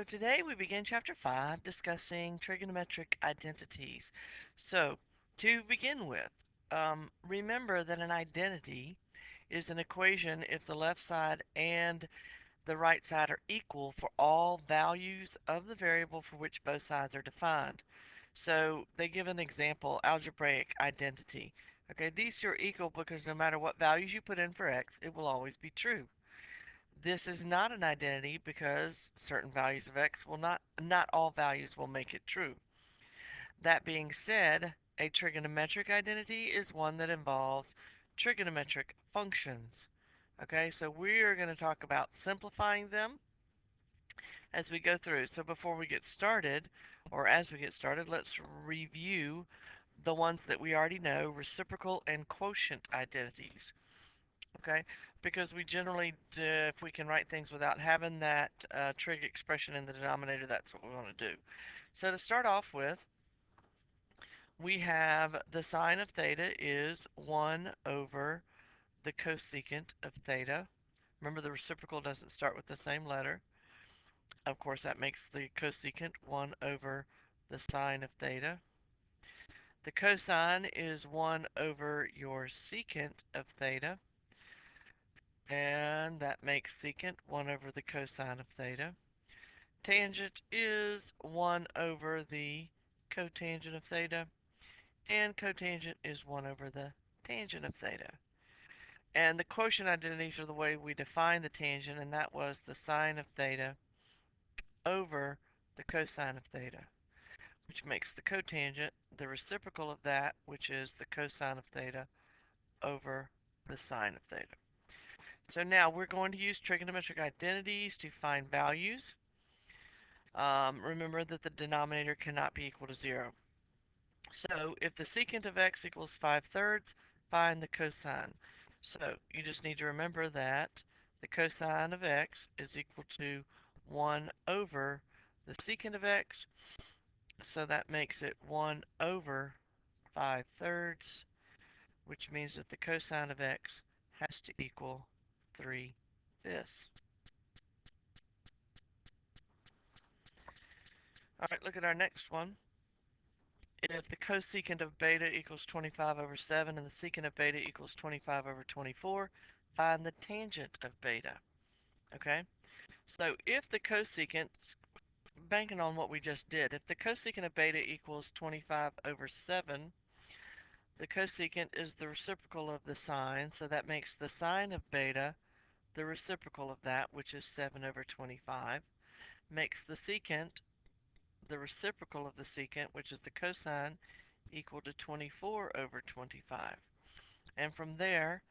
So today we begin chapter 5 discussing trigonometric identities. So to begin with, remember that an identity is an equation if the left side and the right side are equal for all values of the variable for which both sides are defined. So they give an example, algebraic identity. Okay, these two are equal because no matter what values you put in for x, it will always be true. This is not an identity because certain values of x will not all values will make it true. That being said, a trigonometric identity is one that involves trigonometric functions. Okay, so we are going to talk about simplifying them as we go through. So before we get started, or as we get started, let's review the ones that we already know, reciprocal and quotient identities. Okay, because we generally, if we can write things without having that trig expression in the denominator, that's what we want to do. So to start off with, we have the sine of theta is 1 over the cosecant of theta. Remember, the reciprocal doesn't start with the same letter. Of course, that makes the cosecant 1 over the sine of theta. The cosine is 1 over your secant of theta. And that makes secant 1 over the cosine of theta. Tangent is 1 over the cotangent of theta. And cotangent is 1 over the tangent of theta. And the quotient identities are the way we define the tangent, and that was the sine of theta over the cosine of theta, which makes the cotangent the reciprocal of that, which is the cosine of theta over the sine of theta. So now we're going to use trigonometric identities to find values. Remember that the denominator cannot be equal to 0. So if the secant of x equals 5/3, find the cosine. So you just need to remember that the cosine of x is equal to 1 over the secant of x. So that makes it 1 over 5/3, which means that the cosine of x has to equal 3/5. All right, look at our next one. If the cosecant of beta equals 25 over 7 and the secant of beta equals 25 over 24, find the tangent of beta. Okay, so if the cosecant, banking on what we just did, if the cosecant of beta equals 25 over 7, the cosecant is the reciprocal of the sine, so that makes the sine of beta the reciprocal of that, which is 7 over 25, makes the secant the reciprocal of the secant, which is the cosine, equal to 24 over 25. And from there,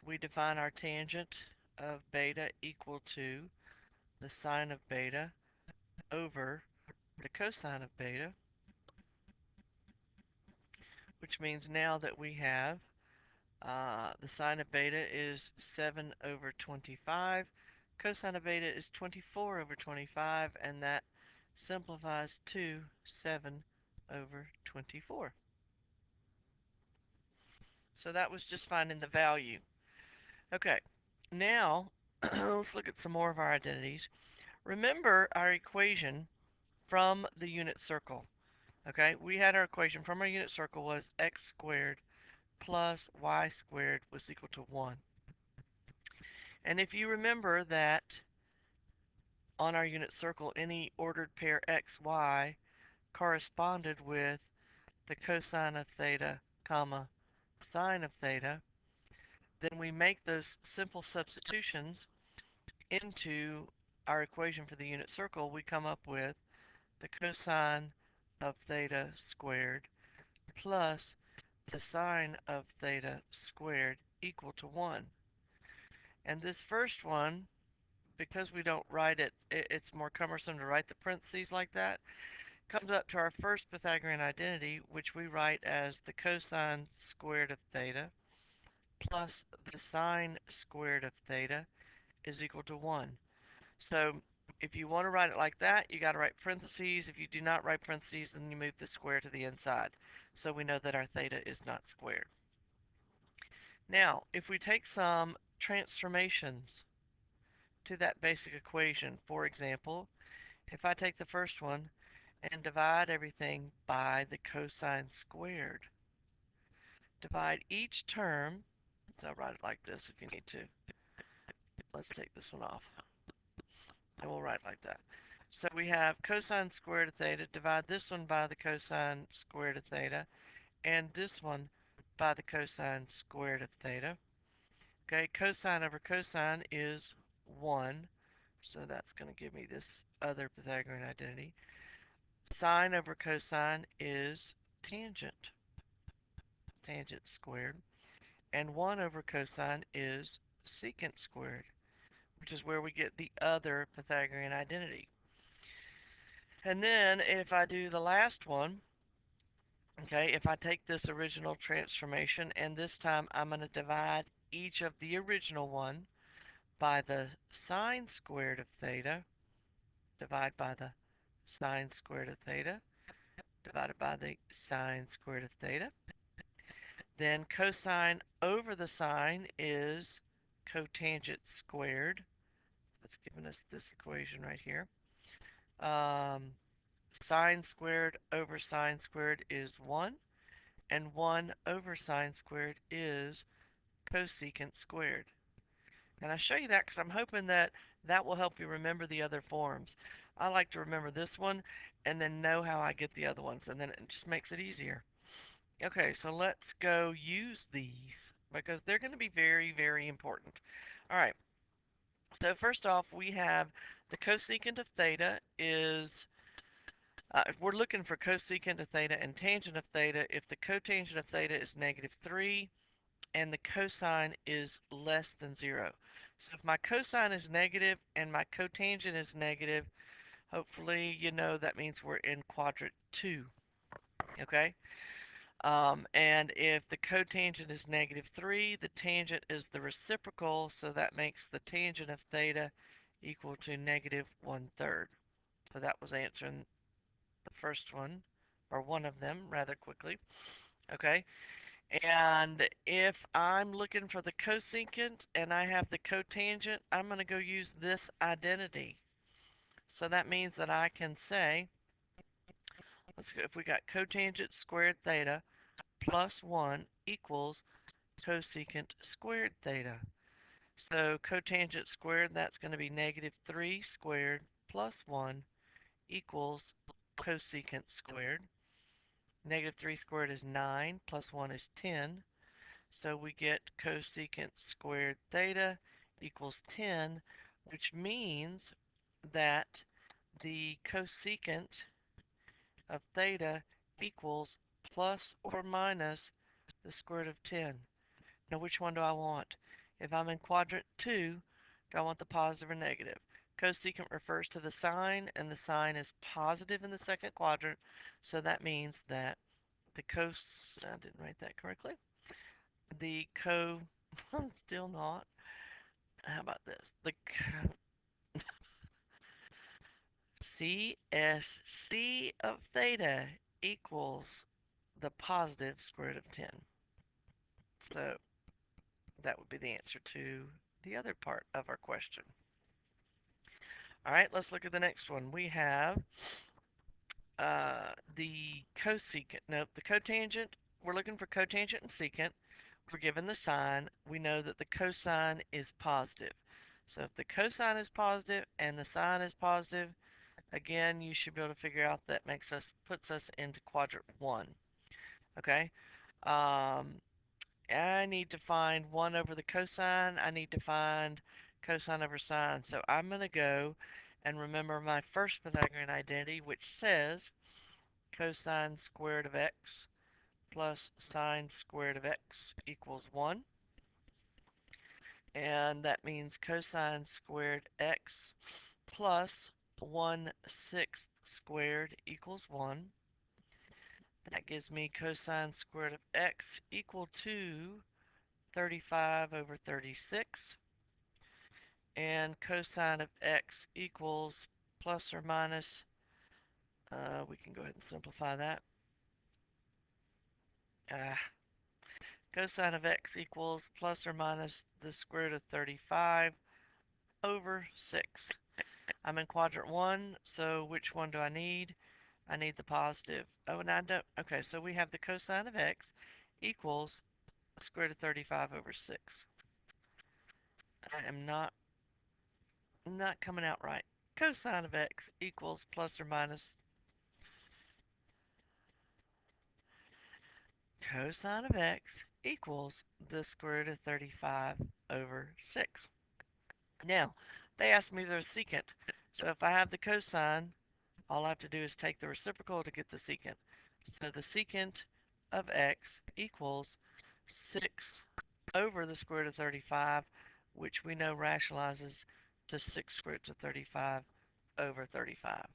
we define our tangent of beta equal to the sine of beta over the cosine of beta, which means now that we have the sine of beta is 7 over 25, cosine of beta is 24 over 25, and that simplifies to 7 over 24. So that was just finding the value. Okay, now let's look at some more of our identities. Remember our equation from the unit circle. Okay, we had our equation from our unit circle was x squared plus y squared was equal to 1. And if you remember that on our unit circle, any ordered pair x, y corresponded with the cosine of theta, comma, sine of theta, then we make those simple substitutions into our equation for the unit circle. We come up with the cosine of theta squared plus the sine of theta squared equal to 1. And this first one, because we don't write it, it's more cumbersome to write the parentheses like that, comes up to our first Pythagorean identity, which we write as the cosine squared of theta plus the sine squared of theta is equal to 1. So if you want to write it like that, you got to write parentheses. If you do not write parentheses, then you move the square to the inside. So we know that our theta is not squared. Now, if we take some transformations to that basic equation, for example, If I take the first one and divide everything by the cosine squared, divide each term, so I'll write it like this if you need to. Let's take this one off, and we'll write it like that. So we have cosine squared of theta, divide this one by the cosine squared of theta, and this one by the cosine squared of theta. Okay, cosine over cosine is 1, so that's going to give me this other Pythagorean identity. Sine over cosine is tangent, tangent squared. And 1 over cosine is secant squared, which is where we get the other Pythagorean identity. And then if I do the last one, okay, if I take this original transformation and this time I'm going to divide each of the original one by the sine squared of theta, divide by the sine squared of theta, divided by the sine squared of theta. Then cosine over the sine is cotangent squared. That's giving us this equation right here. Um, Sine squared over sine squared is 1, and 1 over sine squared is cosecant squared. And I show you that because I'm hoping that that will help you remember the other forms. I like to remember this one and then know how I get the other ones, and then it just makes it easier. Okay, so let's go use these because they're going to be very, very important. All right, so first off, we have the cosecant of theta is, if we're looking for cosecant of theta and tangent of theta, if the cotangent of theta is -3 and the cosine is less than 0. So if my cosine is negative and my cotangent is negative, hopefully you know that means we're in quadrant 2, okay? And if the cotangent is -3, the tangent is the reciprocal, so that makes the tangent of theta equal to -1/3. So that was answering the first one, or one of them, rather quickly. Okay, and if I'm looking for the cosecant and I have the cotangent, I'm going to go use this identity. So that means that I can say, let's go, if we got cotangent squared theta plus 1 equals cosecant squared theta. So cotangent squared, that's going to be -3 squared plus 1 equals cosecant squared. -3 squared is 9, plus 1 is 10. So we get cosecant squared theta equals 10, which means that the cosecant of theta equals plus or minus the square root of 10. Now which one do I want? If I'm in quadrant 2, do I want the positive or negative? Cosecant refers to the sign, and the sign is positive in the second quadrant, so that means that the I didn't write that correctly. I'm still not. How about this? The CSC of theta equals the positive square root of 10. So that would be the answer to the other part of our question. All right, let's look at the next one. We have the cosecant. Nope, the cotangent. We're looking for cotangent and secant. We're given the sign. We know that the cosine is positive. So if the cosine is positive and the sine is positive, again, you should be able to figure out that puts us into quadrant 1. Okay? Um, I need to find 1 over the cosine. I need to find cosine over sine. So I'm going to go and remember my first Pythagorean identity, which says cosine squared of x plus sine squared of x equals 1. And that means cosine squared x plus 1/6 squared equals 1. That gives me cosine squared of x equal to 35 over 36. And cosine of x equals plus or minus, we can go ahead and simplify that. Ah, cosine of x equals plus or minus the square root of 35 over 6. I'm in quadrant 1, so which one do I need? I need the positive. Oh, and I don't. Okay, so we have the cosine of x equals square root of 35 over 6. I am not coming out right. Cosine of x equals plus or minus cosine of x equals the square root of 35 over 6. Now, they asked me the secant. So if I have the cosine, all I have to do is take the reciprocal to get the secant. So the secant of x equals 6 over the square root of 35, which we know rationalizes to 6 square root of 35 over 35.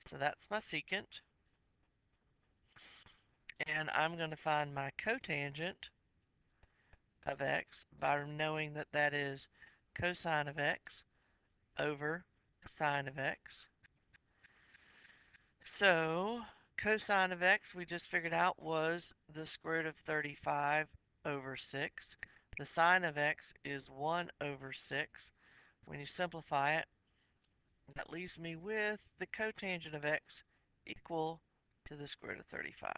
So that's my secant. And I'm going to find my cotangent of x by knowing that that is cosine of x over sine of x. So cosine of x we just figured out was the square root of 35 over 6. The sine of x is 1 over 6. When you simplify it, that leaves me with the cotangent of x equal to the square root of 35.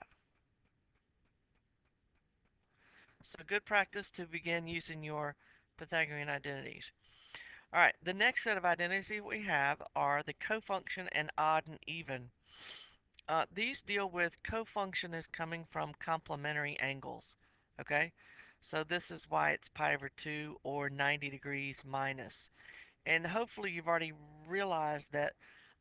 So good practice to begin using your Pythagorean identities. All right, the next set of identities we have are the cofunction and odd and even. These deal with cofunction is coming from complementary angles, okay? So this is why it's pi over 2 or 90 degrees minus. And hopefully you've already realized that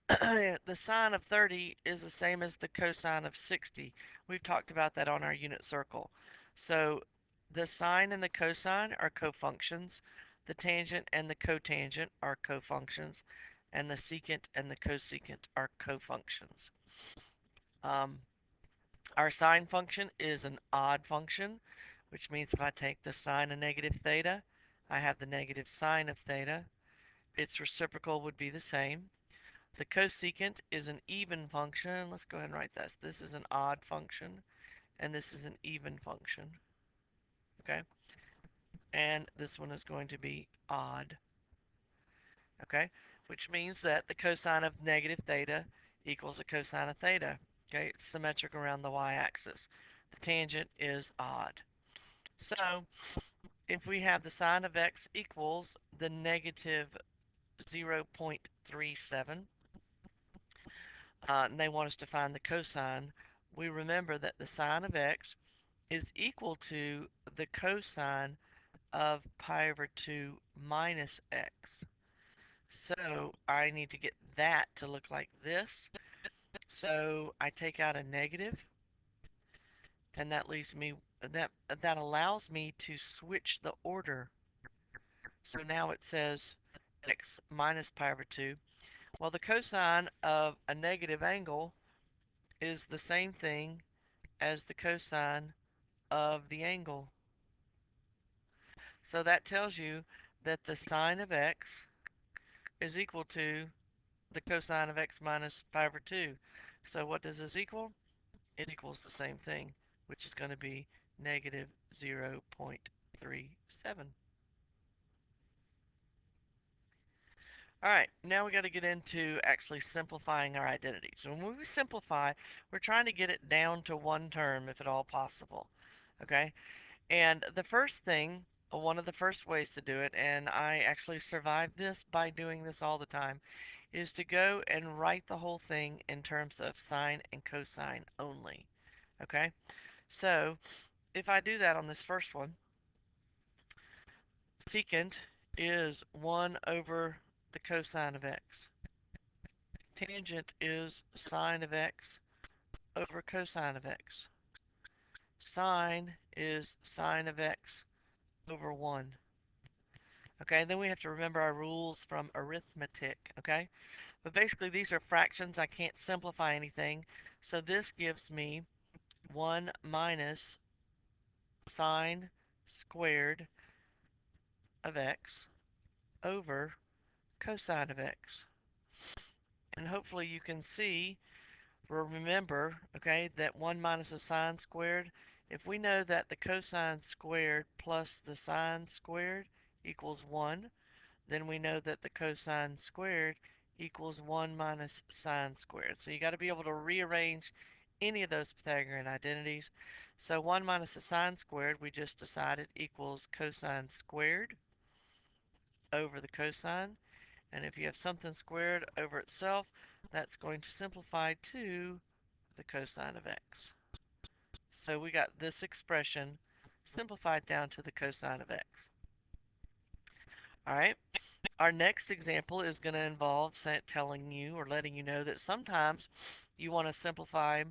the sine of 30 is the same as the cosine of 60. We've talked about that on our unit circle. So the sine and the cosine are cofunctions. The tangent and the cotangent are cofunctions. And the secant and the cosecant are cofunctions. Um, our sine function is an odd function, which means if I take the sine of negative theta, I have the negative sine of theta. Its reciprocal would be the same. The cosecant is an even function. Let's go ahead and write this. This is an odd function, and this is an even function. Okay? And this one is going to be odd. Okay? Which means that the cosine of negative theta equals the cosine of theta. Okay? It's symmetric around the y-axis. The tangent is odd. So, if we have the sine of x equals the negative 0.37, and they want us to find the cosine, we remember that the sine of x is equal to the cosine of pi over 2 minus x. So I need to get that to look like this. So I take out a negative, and that leaves me that allows me to switch the order. So now it says x minus pi over 2. Well, the cosine of a negative angle is the same thing as the cosine of the angle. So that tells you that the sine of x is equal to the cosine of x minus pi over 2. So what does this equal? It equals the same thing, which is going to be negative 0.37. All right, now we got to get into actually simplifying our identity. So when we simplify, we're trying to get it down to one term if at all possible. Okay? And the first thing, one of the first ways to do it, and I actually survived this by doing this all the time, is to go and write the whole thing in terms of sine and cosine only. Okay? So if I do that on this first one, secant is 1 over the cosine of x. Tangent is sine of x over cosine of x. Sine is sine of x over 1. Okay, and then we have to remember our rules from arithmetic, okay? But basically these are fractions. I can't simplify anything. So this gives me 1 minus sine squared of x over cosine of x. And hopefully you can see or remember, okay, that 1 minus the sine squared, if we know that the cosine squared plus the sine squared equals 1, then we know that the cosine squared equals 1 minus sine squared. So you got to be able to rearrange any of those Pythagorean identities. So 1 minus the sine squared, we just decided, equals cosine squared over the cosine. And if you have something squared over itself, that's going to simplify to the cosine of x. So we got this expression simplified down to the cosine of x. All right. Our next example is going to involve telling you or letting you know that sometimes you want to simplify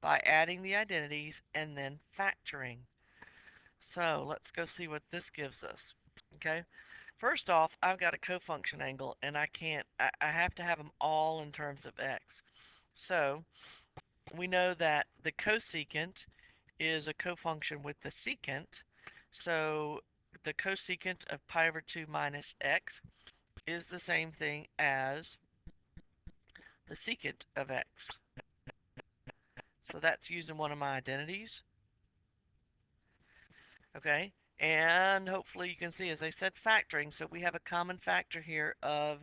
by adding the identities and then factoring. So let's go see what this gives us. Okay. First off, I've got a cofunction angle and I have to have them all in terms of x. So we know that the cosecant is a cofunction with the secant. So the cosecant of pi over 2 minus x is the same thing as the secant of x. So that's using one of my identities. Okay, and hopefully you can see, as I said, factoring. So we have a common factor here of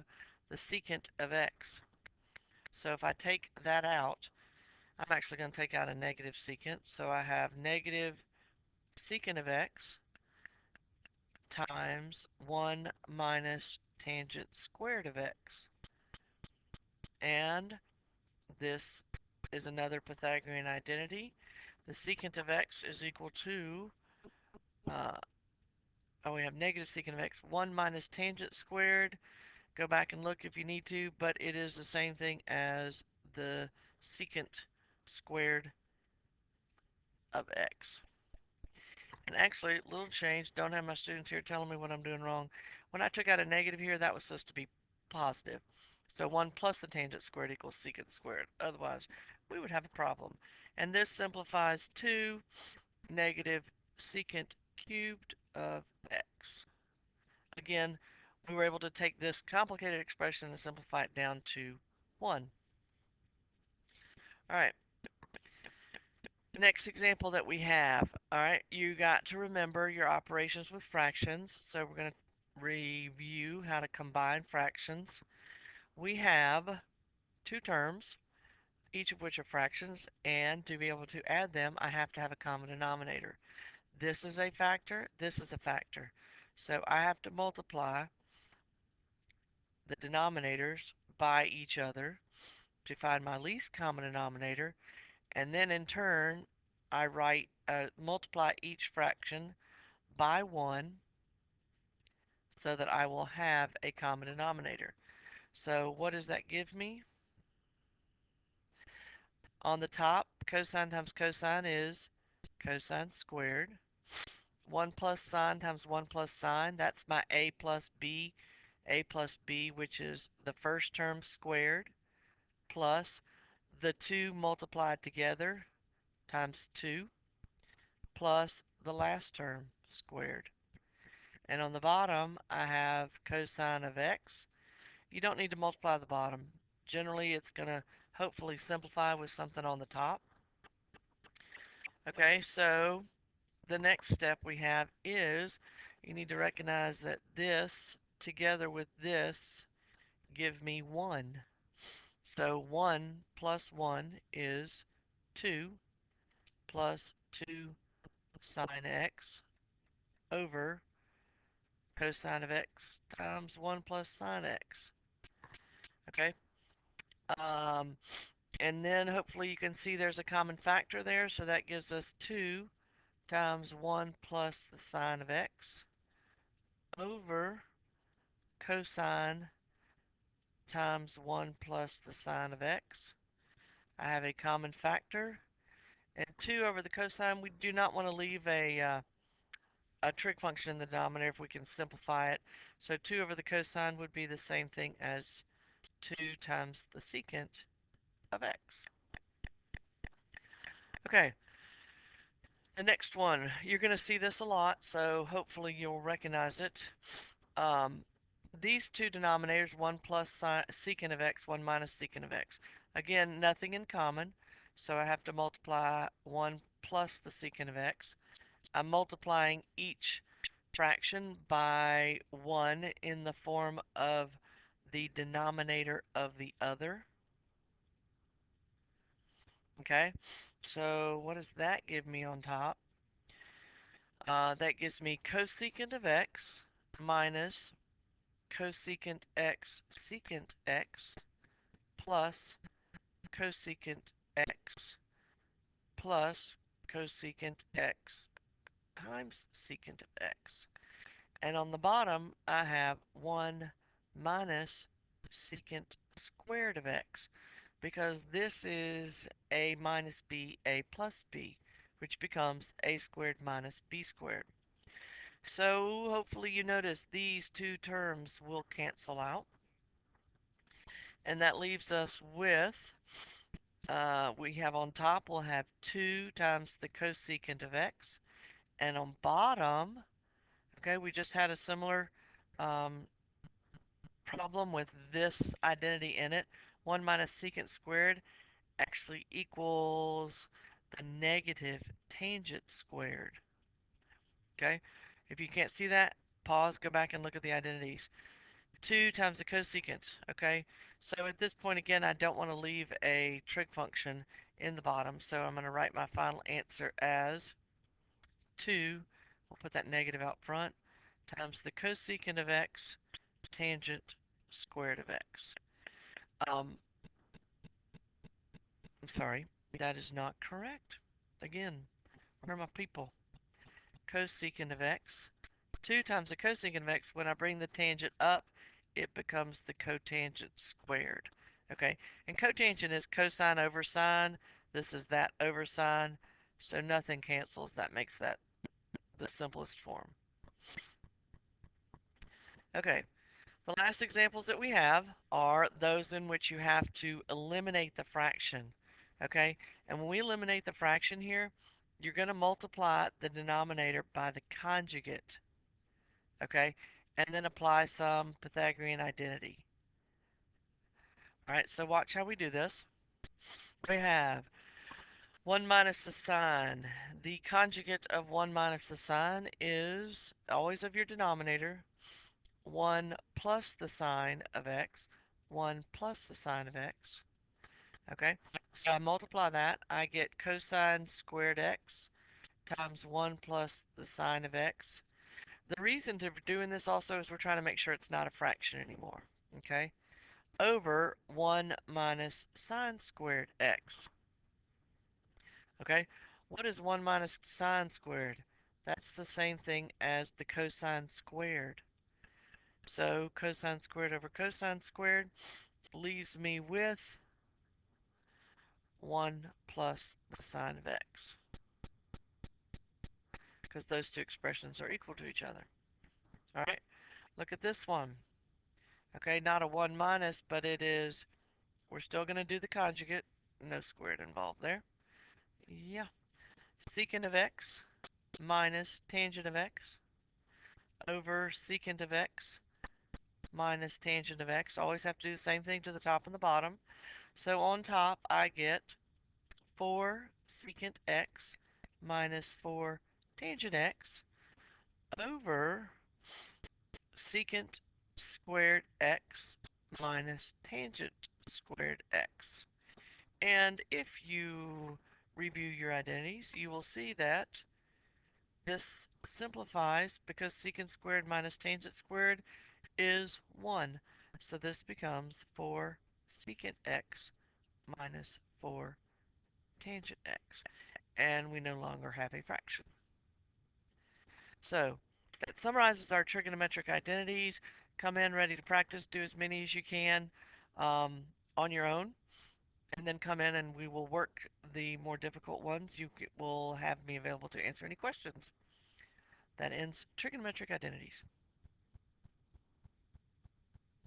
the secant of x. So if I take that out, I'm actually going to take out a negative secant. So I have negative secant of x times 1 minus tangent squared of x. And this is another Pythagorean identity. The secant of x is equal to, we have negative secant of x, 1 minus tangent squared. Go back and look if you need to, but it is the same thing as the secant squared of x. And actually, little change, don't have my students here telling me what I'm doing wrong. When I took out a negative here, that was supposed to be positive. So 1 plus the tangent squared equals secant squared. Otherwise, we would have a problem. And this simplifies to negative secant cubed of x. Again, we were able to take this complicated expression and simplify it down to 1. All right, next example that we have. All right, you got to remember your operations with fractions. So we're going to review how to combine fractions. We have two terms, each of which are fractions, and to be able to add them, I have to have a common denominator. This is a factor, this is a factor. So I have to multiply the denominators by each other to find my least common denominator, and then in turn I multiply each fraction by 1 so that I will have a common denominator. So what does that give me? On the top, cosine times cosine is cosine squared. 1 plus sine times 1 plus sine, that's my a plus b, which is the first term squared, plus the 2 multiplied together times 2, plus the last term squared. And on the bottom, I have cosine of x. You don't need to multiply the bottom. Generally, it's going to hopefully simplify with something on the top. Okay, so the next step we have is you need to recognize that this together with this give me 1. So 1 plus 1 is 2 plus 2 sine x over cosine of x times 1 plus sine x. Okay? Um, and then hopefully you can see there's a common factor there, so that gives us 2 times 1 plus the sine of x over cosine times 1 plus the sine of x. I have a common factor. And 2 over the cosine, we do not want to leave a trig function in the denominator if we can simplify it. So 2 over the cosine would be the same thing as 2 times the secant of x. Okay, the next one, you're going to see this a lot, so hopefully you'll recognize it. Um, these two denominators, 1 plus secant of x, 1 minus secant of x. Again, nothing in common, so I have to multiply 1 plus the secant of x. I'm multiplying each fraction by 1 in the form of the denominator of the other. Okay, so what does that give me on top? That gives me cosecant of x minus cosecant x secant x plus cosecant x plus cosecant x times secant of x. And on the bottom, I have 1 minus secant squared of x, because this is a minus b, a plus b, which becomes a squared minus b squared. So hopefully you notice these two terms will cancel out. And that leaves us with, we have on top, we'll have 2 times the cosecant of x. And on bottom, okay, we just had a similar um, problem with this identity in it. 1 minus secant squared actually equals the negative tangent squared. Okay, if you can't see that, pause, go back and look at the identities. 2 times the cosecant. Okay, so at this point again, I don't want to leave a trig function in the bottom, so I'm going to write my final answer as 2, we'll put that negative out front, times the cosecant of x tangent squared of x. I'm sorry, that is not correct. Again, where are my people? Cosecant of x. 2 times the cosecant of x, when I bring the tangent up, it becomes the cotangent squared. Okay, and cotangent is cosine over sine. This is that over sine, so nothing cancels. That makes that the simplest form. Okay, the last examples that we have are those in which you have to eliminate the fraction. Okay, and when we eliminate the fraction here, you're going to multiply the denominator by the conjugate. Okay, and then apply some Pythagorean identity. All right, so watch how we do this. We have 1 minus the sine. The conjugate of 1 minus the sine is always of your denominator. 1 plus the sine of x. 1 plus the sine of x. Okay, so I multiply that. I get cosine squared x times 1 plus the sine of x. The reason for doing this also is we're trying to make sure it's not a fraction anymore. Okay, over 1 minus sine squared x. Okay, what is 1 minus sine squared? That's the same thing as the cosine squared. So cosine squared over cosine squared leaves me with 1 plus the sine of x, because those two expressions are equal to each other. All right, look at this one. Okay, not a 1 minus, but it is, we're still going to do the conjugate. No squared involved there. Yeah. Secant of x minus tangent of x over secant of x minus tangent of x. Always have to do the same thing to the top and the bottom. So on top, I get 4 secant x minus 4 tangent x over secant squared x minus tangent squared x. And if you review your identities, you will see that this simplifies because secant squared minus tangent squared is 1. So this becomes 4 secant x minus 4 tangent x. And we no longer have a fraction. So that summarizes our trigonometric identities. Come in ready to practice. Do as many as you can on your own. And then come in and we will work the more difficult ones. You will have me available to answer any questions. That ends trigonometric identities.